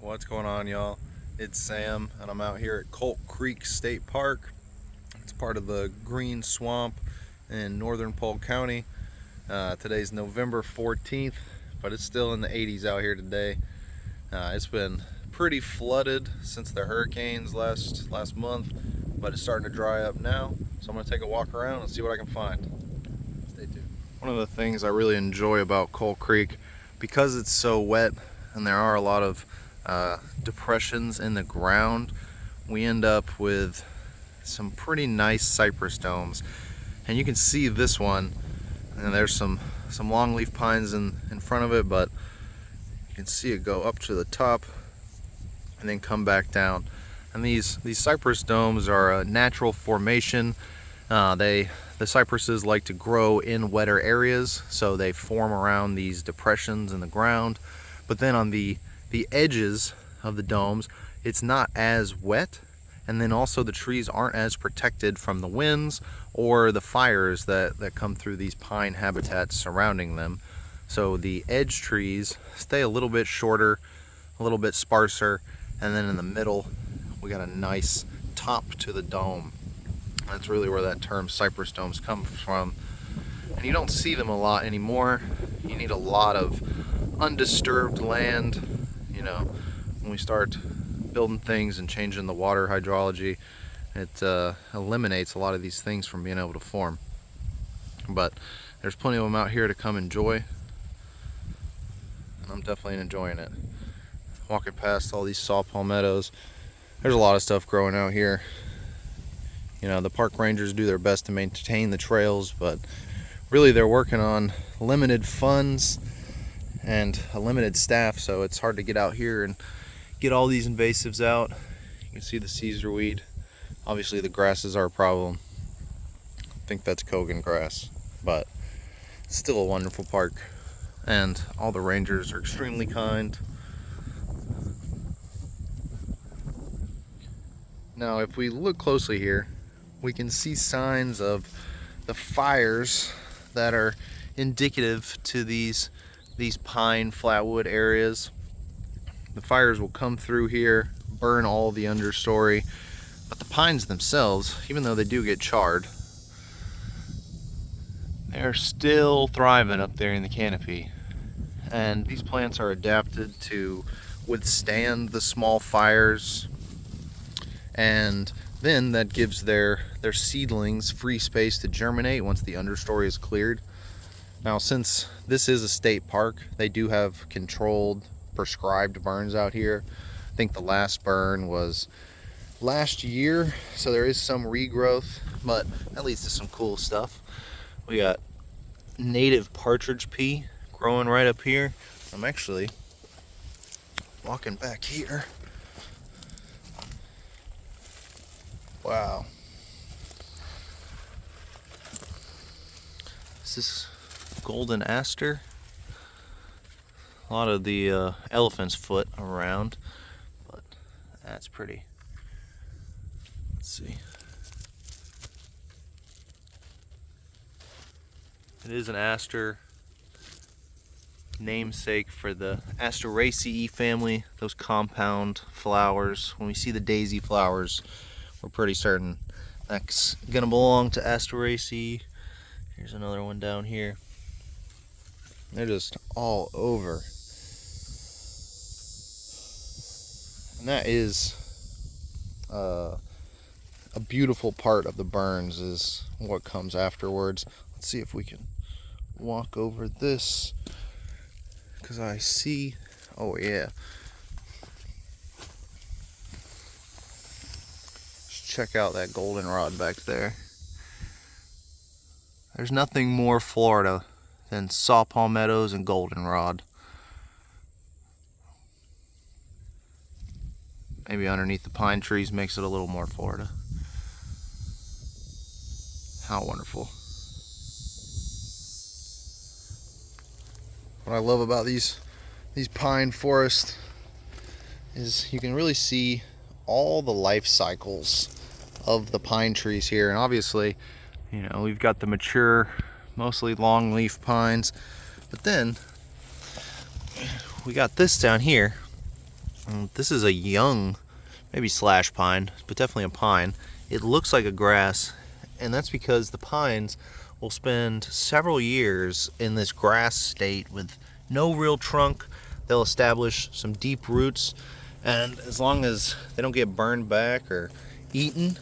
What's going on, y'all? It's Sam, and I'm out here at Colt Creek State Park. It's part of the Green Swamp in northern Polk County. Today's November 14th, but it's still in the 80s out here today. It's been pretty flooded since the hurricanes last month, but it's starting to dry up now. So I'm going to take a walk around and see what I can find. Stay tuned. One of the things I really enjoy about Colt Creek, because it's so wet and there are a lot of depressions in the ground, we end up with some pretty nice cypress domes. And you can see this one, and there's some longleaf pines in front of it, but you can see it go up to the top and then come back down. And these cypress domes are a natural formation. The cypresses like to grow in wetter areas, so they form around these depressions in the ground. But then on the edges of the domes, it's not as wet, and then also the trees aren't as protected from the winds or the fires that come through these pine habitats surrounding them. So the edge trees stay a little bit shorter, a little bit sparser, and then in the middle we got a nice top to the dome. That's really where that term cypress domes comes from. And you don't see them a lot anymore. You need a lot of undisturbed land. You know, when we start building things and changing the water hydrology, it eliminates a lot of these things from being able to form. But there's plenty of them out here to come enjoy, and I'm definitely enjoying it. Walking past all these saw palmettos, there's a lot of stuff growing out here. You know, the park rangers do their best to maintain the trails, but really they're working on limited funds and a limited staff, so it's hard to get out here and get all these invasives out. You can see the Caesar weed. Obviously the grasses are a problem. I think that's Kogan grass, but it's still a wonderful park, and all the rangers are extremely kind. Now if we look closely here, we can see signs of the fires that are indicative to these pine flatwood areas. The fires will come through here, burn all the understory, but the pines themselves, even though they do get charred, they're still thriving up there in the canopy. And these plants are adapted to withstand the small fires, and then that gives their seedlings free space to germinate once the understory is cleared. Now, since this is a state park, they do have controlled, prescribed burns out here. I think the last burn was last year, so there is some regrowth, but that leads to some cool stuff. We got native partridge pea growing right up here. I'm actually walking back here. Wow. This is golden aster. A lot of the elephant's foot around, but that's pretty. Let's see. It is an aster, namesake for the Asteraceae family, those compound flowers. When we see the daisy flowers, we're pretty certain that's gonna belong to Asteraceae. Here's another one down here. They're just all over. And that is a beautiful part of the burns, is what comes afterwards. Let's see if we can walk over this, because I see, oh yeah. Just check out that goldenrod back there. There's nothing more Florida than saw palmettos and goldenrod. Maybe underneath the pine trees makes it a little more Florida. How wonderful. What I love about these pine forests is you can really see all the life cycles of the pine trees here. And obviously, you know, we've got the mature, mostly longleaf pines, but then we got this down here This is a young, maybe slash pine, but definitely a pine. It looks like a grass, and that's because the pines will spend several years in this grass state with no real trunk. They'll establish some deep roots, and as long as they don't get burned back or eaten,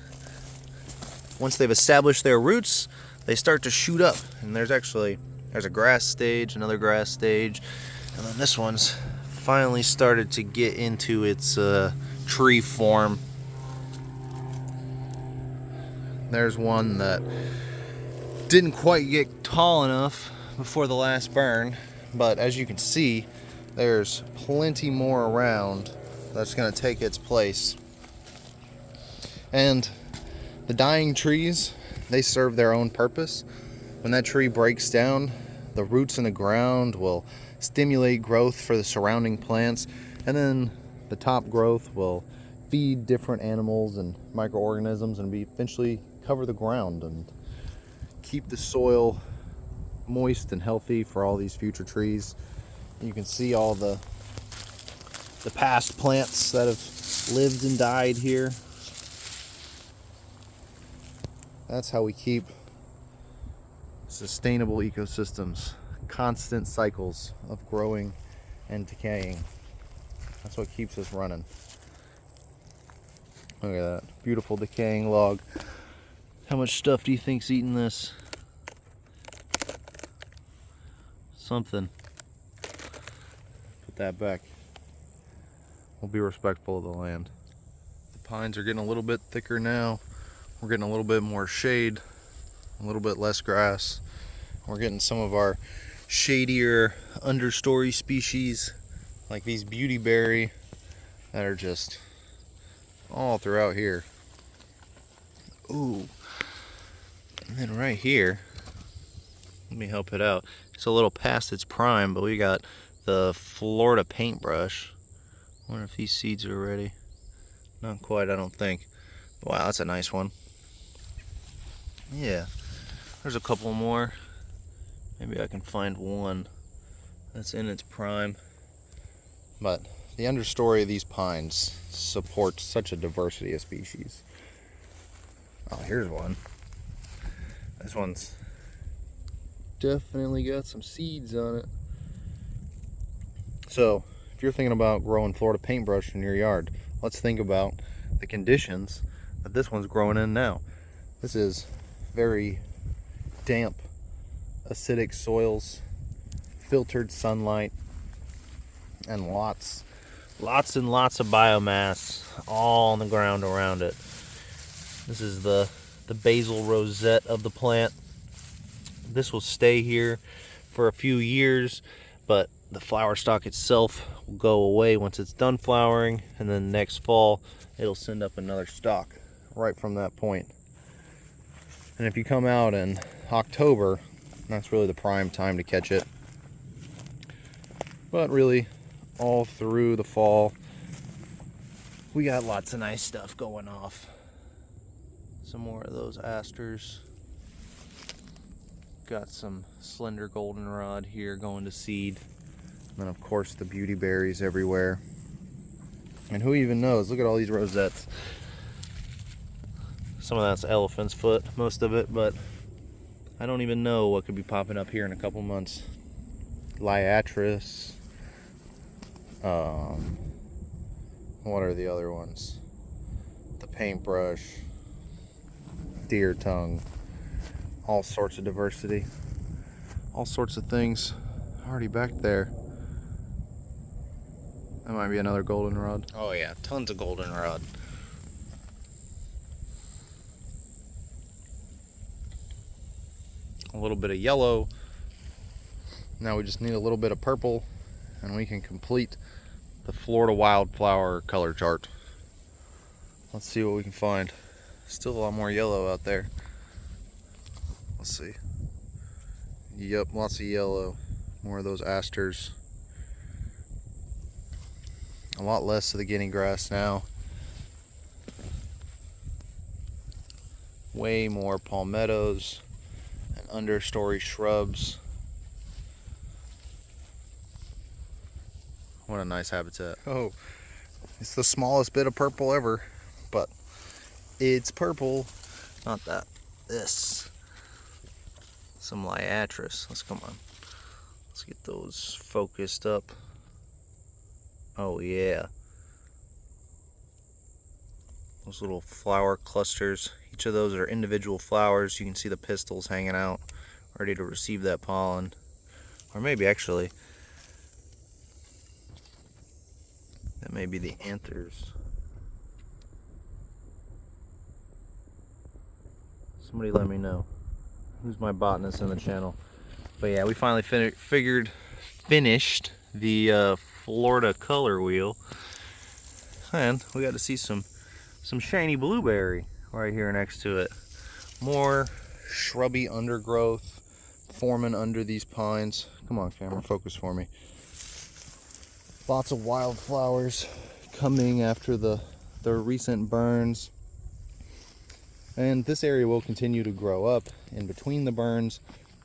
once they've established their roots, they start to shoot up. And there's a grass stage, another grass stage, and then this one's finally started to get into its tree form. There's one that didn't quite get tall enough before the last burn, but as you can see, there's plenty more around that's going to take its place. And the dying trees, they serve their own purpose. When that tree breaks down, the roots in the ground will stimulate growth for the surrounding plants, and then the top growth will feed different animals and microorganisms and eventually cover the ground and keep the soil moist and healthy for all these future trees. You can see all the past plants that have lived and died here. That's how we keep sustainable ecosystems, constant cycles of growing and decaying. That's what keeps us running. Look at that beautiful decaying log. How much stuff do you think's eating this? Something. Put that back. We'll be respectful of the land. The pines are getting a little bit thicker now. We're getting a little bit more shade, a little bit less grass. We're getting some of our shadier understory species like these beautyberry that are just all throughout here. Ooh. And then right here, let me help it out. It's a little past its prime, but we got the Florida paintbrush. I wonder if these seeds are ready. Not quite, I don't think. Wow, that's a nice one. Yeah, there's a couple more. Maybe I can find one that's in its prime. But the understory of these pines supports such a diversity of species. Oh, here's one. This one's definitely got some seeds on it. So, if you're thinking about growing Florida paintbrush in your yard, let's think about the conditions that this one's growing in now. This is very damp, acidic soils, filtered sunlight, and lots and lots of biomass all on the ground around it. This is the basal rosette of the plant. This will stay here for a few years, but the flower stalk itself will go away once it's done flowering, and then next fall it'll send up another stalk right from that point. And if you come out in October, that's really the prime time to catch it. But really, all through the fall, we got lots of nice stuff going off. Some more of those asters. Got some slender goldenrod here going to seed. And then of course the beautyberries everywhere. And who even knows, look at all these rosettes. Some of that's elephant's foot, most of it, but I don't even know what could be popping up here in a couple months. Liatris. What are the other ones? The paintbrush. Deer tongue. All sorts of diversity. All sorts of things already back there. That might be another goldenrod. Oh yeah, tons of goldenrod. A little bit of yellow. Now we just need a little bit of purple and we can complete the Florida wildflower color chart. Let's see what we can find. Still a lot more yellow out there. Let's see. Yep, lots of yellow. More of those asters. A lot less of the guinea grass now. Way more palmettos and understory shrubs. What a nice habitat. Oh, It's the smallest bit of purple ever, but it's purple. Not that. This. Some liatris. Let's come on. Let's get those focused up. Oh yeah. Those little flower clusters. Each of those are individual flowers. You can see the pistils hanging out, ready to receive that pollen. Or maybe actually, that may be the anthers. Somebody let me know. Who's my botanist in the channel? But yeah, we finally finished the Florida color wheel. And we got to see some shiny blueberry right here next to it. More shrubby undergrowth forming under these pines. Come on, camera, focus for me. Lots of wildflowers coming after the recent burns. And this area will continue to grow up. In between the burns,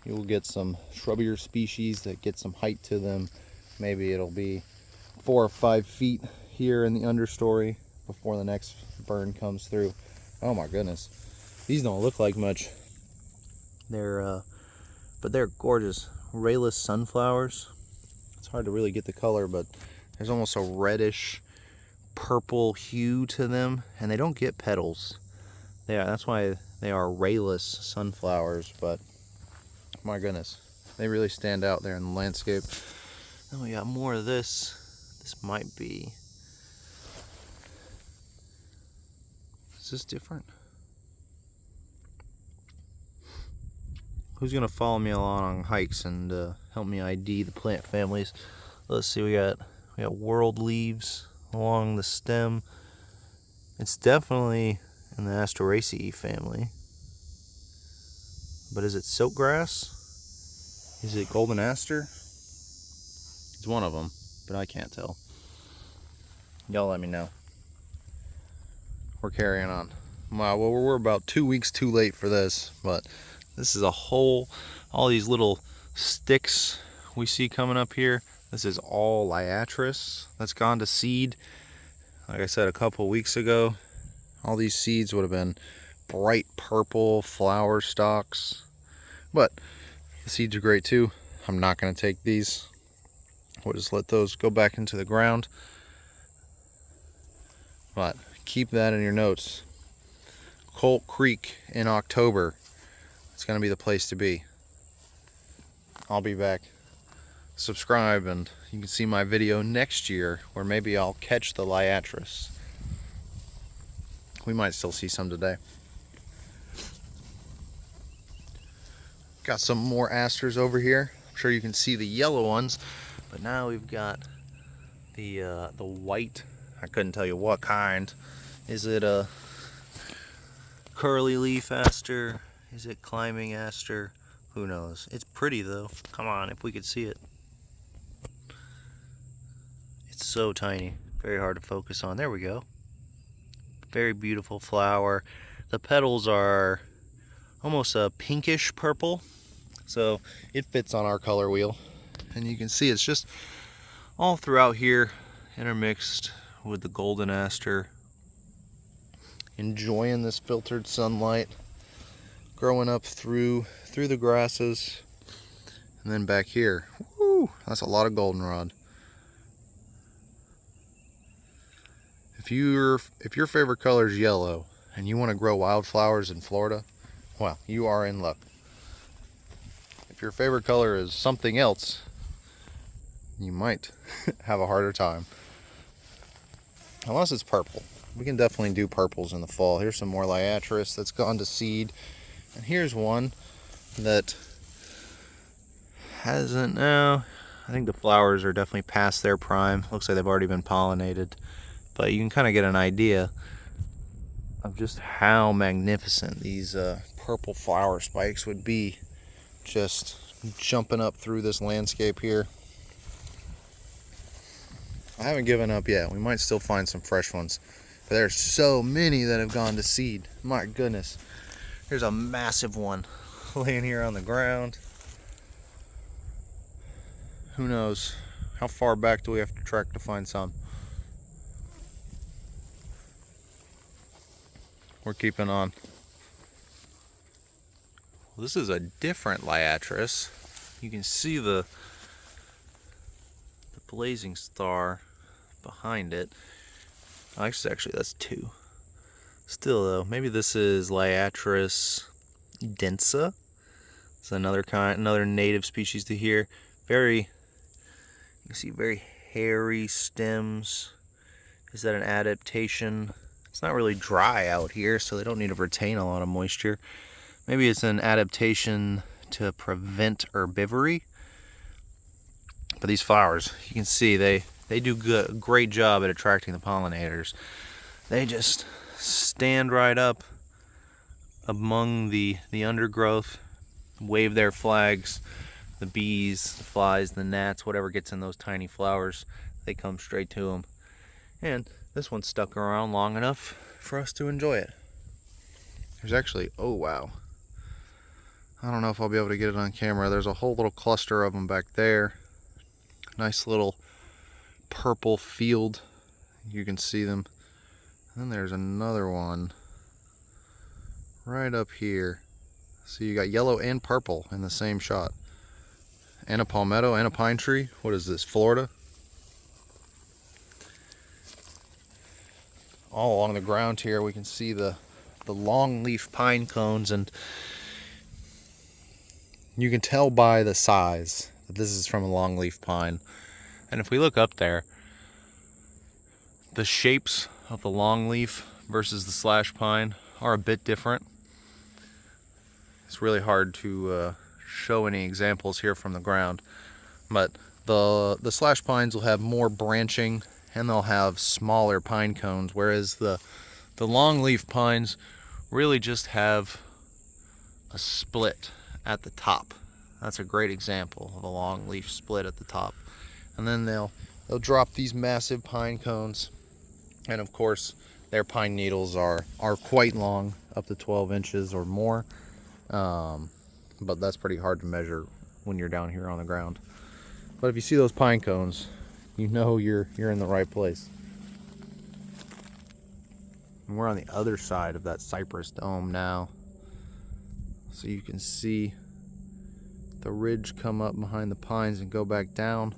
you will get some shrubbier species that get some height to them. Maybe it'll be 4 or 5 feet here in the understory before the next burn comes through. Oh my goodness. These don't look like much. But they're gorgeous. Rayless sunflowers. It's hard to really get the color, but there's almost a reddish purple hue to them, and they don't get petals. That's why they are rayless sunflowers, but my goodness, they really stand out there in the landscape. Then we got more of this. This might be... Is this different? Who's gonna follow me along on hikes and help me ID the plant families? Let's see, we got world leaves along the stem. It's definitely in the Asteraceae family. But is it silkgrass? Is it golden aster? It's one of them, but I can't tell. Y'all let me know. We're carrying on. Wow, well, we're about 2 weeks too late for this, but this is all these little sticks we see coming up here. This is all liatris that's gone to seed. Like I said a couple weeks ago, all these seeds would have been bright purple flower stalks. But the seeds are great too. I'm not going to take these. We'll just let those go back into the ground. But keep that in your notes. Colt Creek in October. It's going to be the place to be. I'll be back. Subscribe and you can see my video next year where maybe I'll catch the liatris. We might still see some today. Got some more asters over here. I'm sure you can see the yellow ones, but now we've got the white. I couldn't tell you what kind. Is it a curly leaf aster? Is it climbing aster? Who knows? It's pretty though. Come on, if we could see it. It's so tiny, very hard to focus on. There we go. Very beautiful flower. The petals are almost a pinkish purple, so it fits on our color wheel. And you can see it's just all throughout here, intermixed with the golden aster. Enjoying this filtered sunlight, growing up through the grasses, and then back here, woo, that's a lot of goldenrod. If your favorite color is yellow and you want to grow wildflowers in Florida, well, you are in luck. If your favorite color is something else, you might have a harder time. Unless it's purple. We can definitely do purples in the fall. Here's some more liatris that's gone to seed. And here's one that hasn't now. I think the flowers are definitely past their prime. Looks like they've already been pollinated. But you can kind of get an idea of just how magnificent these purple flower spikes would be just jumping up through this landscape here. I haven't given up yet. We might still find some fresh ones. But there's so many that have gone to seed. My goodness. Here's a massive one laying here on the ground. Who knows? How far back do we have to trek to find some? we're keeping on. Well, this is a different liatris. You can see the blazing star behind it. Actually, that's two. Still though, maybe this is Liatris densa. It's another native species to here. You can see very hairy stems. Is that an adaptation? It's not really dry out here, so they don't need to retain a lot of moisture. Maybe it's an adaptation to prevent herbivory. But these flowers, you can see they do a great job at attracting the pollinators. They just stand right up among the undergrowth, wave their flags. The bees, the flies, the gnats, whatever gets in those tiny flowers, they come straight to them. And this one stuck around long enough for us to enjoy it. There's actually, oh wow, I don't know if I'll be able to get it on camera. There's a whole little cluster of them back there. Nice little purple field. You can see them. And then there's another one right up here. So you got yellow and purple in the same shot. And a palmetto and a pine tree. What is this, Florida? All along the ground here we can see the longleaf pine cones, and you can tell by the size that this is from a longleaf pine. And if we look up there, the shapes of the longleaf versus the slash pine are a bit different. It's really hard to show any examples here from the ground, but the slash pines will have more branching and they'll have smaller pine cones, whereas the longleaf pines really just have a split at the top. That's a great example of a longleaf split at the top. And then they'll drop these massive pine cones, and of course their pine needles are quite long, up to 12 inches or more. But that's pretty hard to measure when you're down here on the ground. But if you see those pine cones, you know you're in the right place. And we're on the other side of that cypress dome now, so you can see the ridge come up behind the pines and go back down.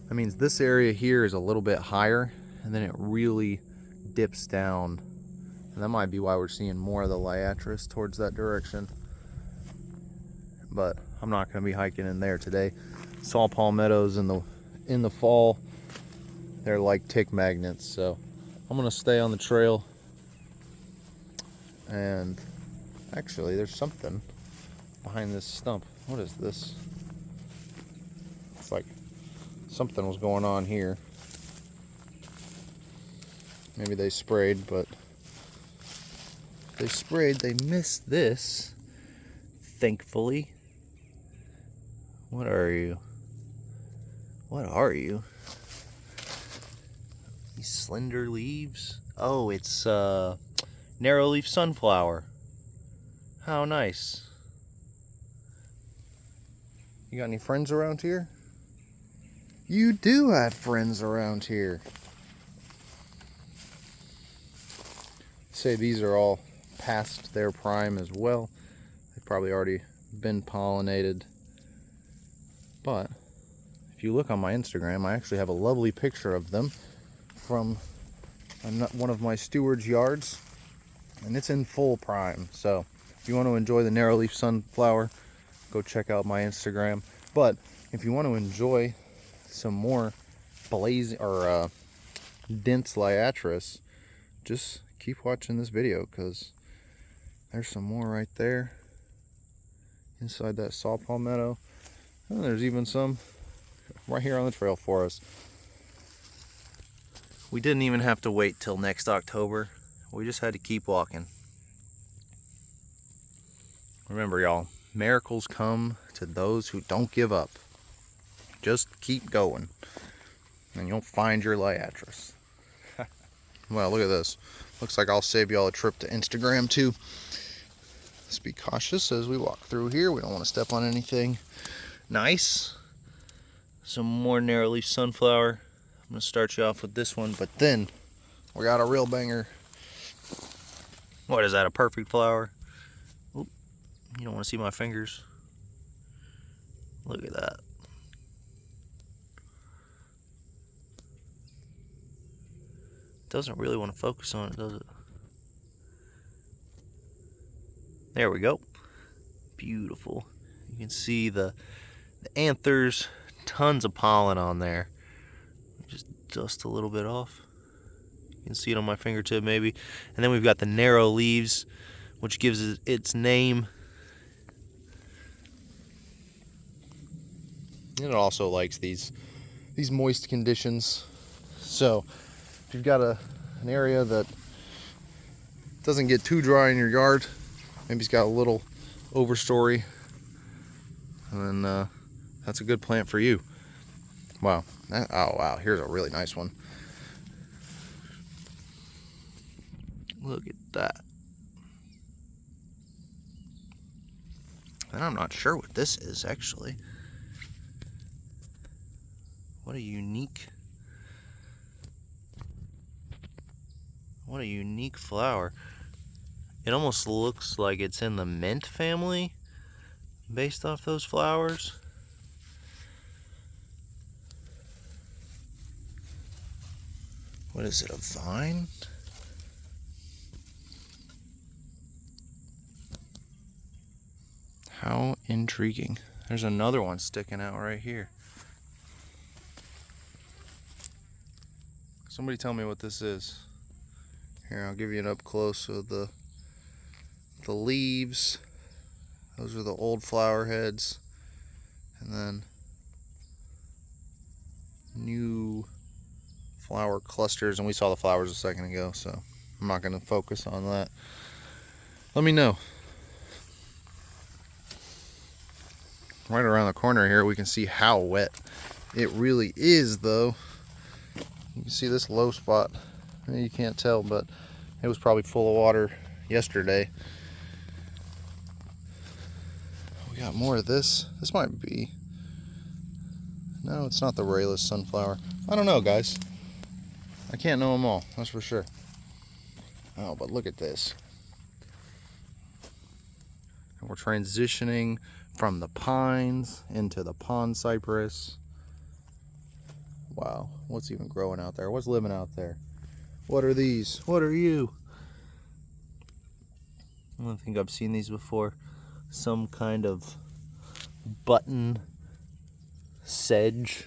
That means this area here is a little bit higher, and then it really dips down, and that might be why we're seeing more of the liatris towards that direction. But I'm not going to be hiking in there today. Saw palmettos in the fall. They're like tick magnets, so I'm going to stay on the trail. And actually, there's something behind this stump. What is this? It's like something was going on here. Maybe they sprayed, but if they sprayed, they missed this. Thankfully. What are you? What are you? These slender leaves? Oh, it's narrow-leaf sunflower. How nice. You got any friends around here? You do have friends around here. Say these are all past their prime as well. They've probably already been pollinated. But if you look on my Instagram, I actually have a lovely picture of them from one of my steward's yards, and it's in full prime. So if you want to enjoy the narrow-leaf sunflower, go check out my Instagram. But if you want to enjoy some more blazing or dense liatris, just keep watching this video, because there's some more right there inside that saw palmetto. And there's even some right here on the trail for us. We didn't even have to wait till next October. We just had to keep walking. Remember, y'all, miracles come to those who don't give up. Just keep going, and you'll find your liatris. Well, look at this. Looks like I'll save y'all a trip to Instagram too. Let's be cautious as we walk through here. We don't want to step on anything. Nice. Some more narrow-leaf sunflower. I'm going to start you off with this one, but then we got a real banger. What is that, a perfect flower? Oop, you don't want to see my fingers. Look at that. Doesn't really want to focus on it, does it? There we go. Beautiful. You can see the anthers, tons of pollen on there. Just dust a little bit off. You can see it on my fingertip maybe. And then we've got the narrow leaves, which gives it its name. And it also likes these moist conditions. So if you've got an area that doesn't get too dry in your yard, maybe it's got a little overstory, and then that's a good plant for you. Wow. Oh wow, here's a really nice one. Look at that. And I'm not sure what this is actually. What a unique flower. It almost looks like it's in the mint family based off those flowers. What is it, a vine? How intriguing. There's another one sticking out right here. Somebody tell me what this is. Here, I'll give you an up close of the leaves. Those are the old flower heads. And then new flower clusters. And we saw the flowers a second ago, so I'm not going to focus on that. Let me know. Right around the corner here, we can see how wet it really is, though. You can see this low spot. You can't tell, but it was probably full of water yesterday. We got more of this. This might be... No, it's not the rayless sunflower. I don't know, guys. I can't know them all, that's for sure. Oh, but look at this. And we're transitioning from the pines into the pond cypress. Wow, what's even growing out there? What's living out there? What are these? What are you? I don't think I've seen these before. Some kind of button sedge,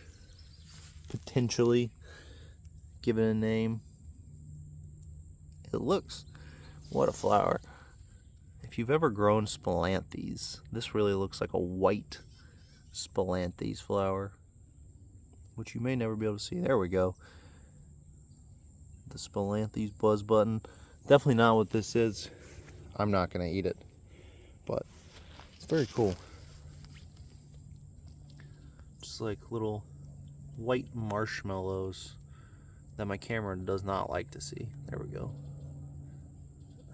potentially given a name. It looks, what a flower. If you've ever grown spilanthes, this really looks like a white spilanthes flower, which you may never be able to see. There we go. The spilanthes buzz button. Definitely not what this is. I'm not going to eat it, but it's very cool. Just like little white marshmallows that my camera does not like to see. There we go.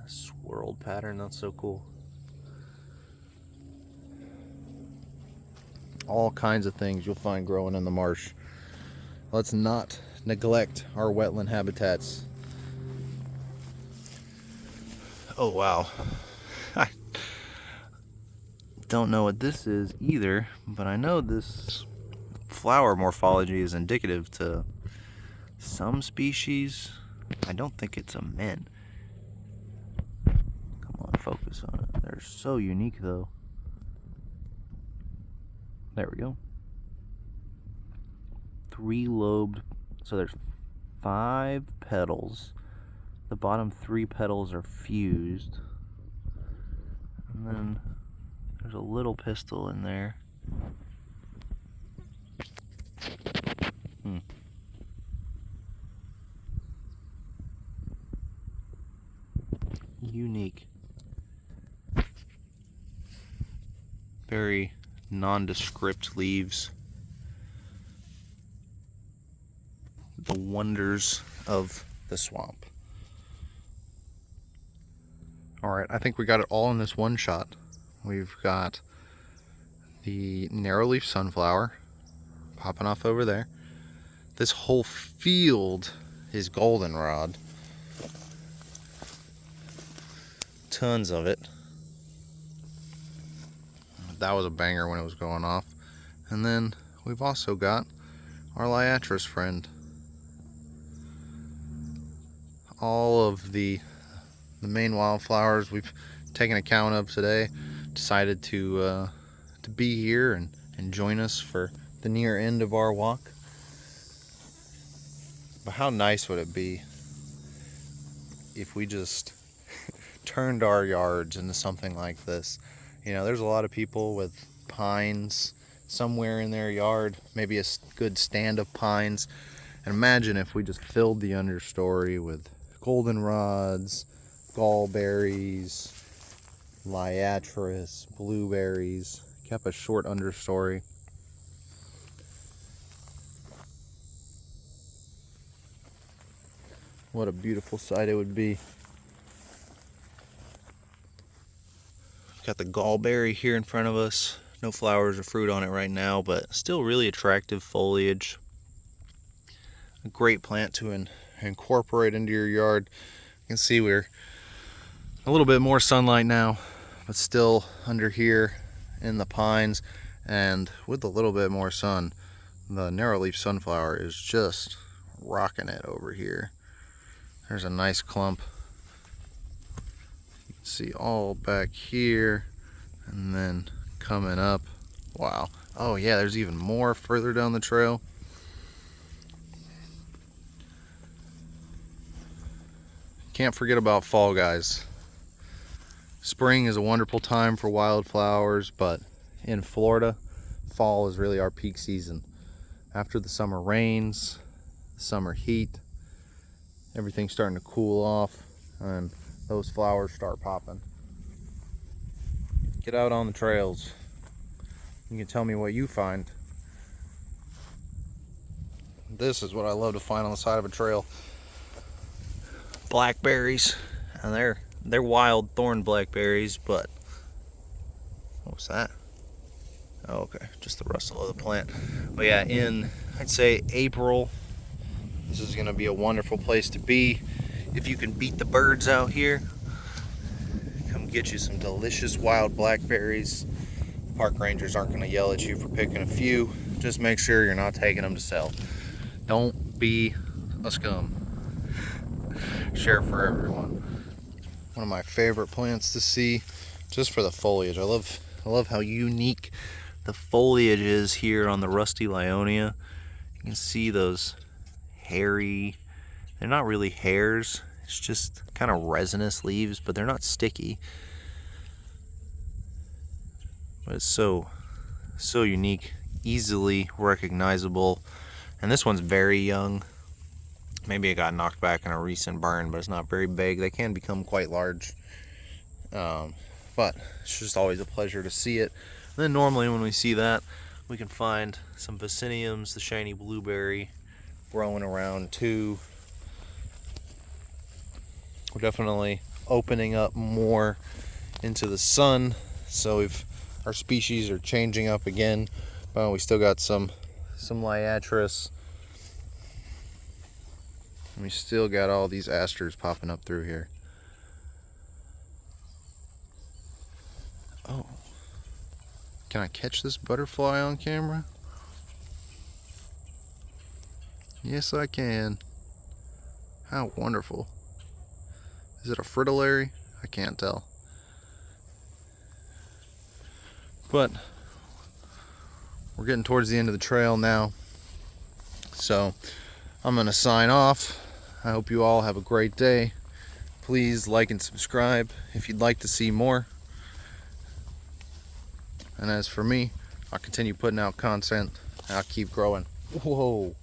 A swirled pattern, that's so cool. All kinds of things you'll find growing in the marsh. Let's not neglect our wetland habitats. Oh wow. I don't know what this is either, but I know this flower morphology is indicative to some species. I don't think it's a mint. Come on, focus on it. They're so unique though. There we go. 3-lobed, so there's 5 petals. The bottom 3 petals are fused. And then there's a little pistil in there. Unique. Very nondescript leaves. The wonders of the swamp. Alright, I think we got it all in this one shot. We've got the narrowleaf sunflower popping off over there. This whole field is goldenrod. tons of it. That was a banger when it was going off. And then we've also got our liatris friend. All of the main wildflowers we've taken account of today decided to be here and join us for the near end of our walk. But how nice would it be if we just turned our yards into something like this? You know, there's a lot of people with pines somewhere in their yard, maybe a good stand of pines. And imagine if we just filled the understory with goldenrods, gallberries, liatris, blueberries, kept a short understory. What a beautiful sight it would be. Got the gallberry here in front of us. No flowers or fruit on it right now, but still really attractive foliage. A great plant to incorporate into your yard. You can see we're a little bit more sunlight now, but still under here in the pines, and with a little bit more sun, the narrowleaf sunflower is just rocking it over here. There's a nice clump. You can see all back here, and then coming up. Wow. Oh yeah, there's even more further down the trail. Can't forget about fall, guys. Spring is a wonderful time for wildflowers, but in Florida, fall is really our peak season. After the summer rains, the summer heat, everything's starting to cool off, and those flowers start popping. Get out on the trails. You can tell me what you find. This is what I love to find on the side of a trail. Blackberries, and they're wild thorn blackberries, but what was that? Oh, okay, just the rustle of the plant. But yeah, in I'd say April, this is gonna be a wonderful place to be. If you can beat the birds out here, come get you some delicious wild blackberries. Park rangers aren't gonna yell at you for picking a few. Just make sure you're not taking them to sell. Don't be a scum. Share for everyone. One of my favorite plants to see, just for the foliage. I love how unique the foliage is here on the rusty Lionia. You can see those hairy, they're not really hairs, it's just kind of resinous leaves, but they're not sticky. But it's so unique, easily recognizable. And this one's very young. Maybe it got knocked back in a recent burn, but it's not very big. They can become quite large. But it's just always a pleasure to see it. And then normally when we see that, we can find some vacciniums, the shiny blueberry, growing around too. We're definitely opening up more into the sun, so our species are changing up again. But we still got some liatris. And we still got all these asters popping up through here. Oh. Can I catch this butterfly on camera? Yes, I can. How wonderful. Is it a fritillary? I can't tell. But we're getting towards the end of the trail now. So I'm going to sign off. I hope you all have a great day. Please like and subscribe if you'd like to see more. And as for me, I'll continue putting out content and I'll keep growing. Whoa.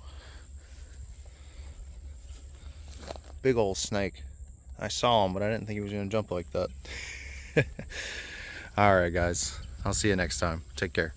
Big old snake. I saw him, but I didn't think he was going to jump like that. Alright guys, I'll see you next time. Take care.